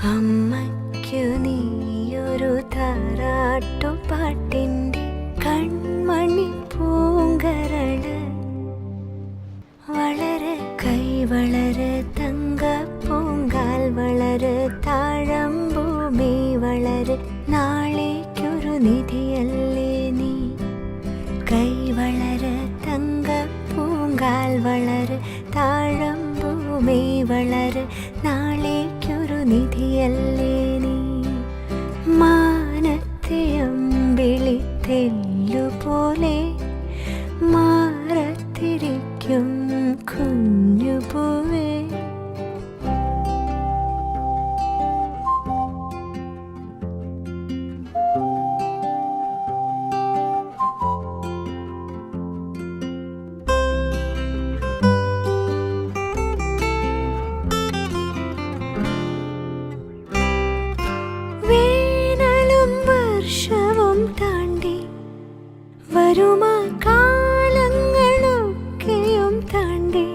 അമ്മയ്ക്കു നീയൊരു താരാട്ടുപാട്ടിൻ്റെ കൺമണി പൂങ്കരള്. വളര് കൈ വളര് തങ്കപ്പൂങ്കാൽ വളര് താഴമ്പൂമി വളര് നാളേക്കൊരു നിധിയല്ലേ നീ. കൈ വളര് തങ്കപ്പൂങ്കാൽ വളര് താഴമ്പൂമി വളര് നാളേക്കൊരു നിധിയല്ലേ നീ. മാനത്തെ അമ്പിളി തെല്ലുപോലെ മാറത്തിരിക്കും കുഞ്ഞുപൂവേ. വേനലും വർഷവും താണ്ടി വരുമാ കാലങ്ങളൊക്കെയും താണ്ടി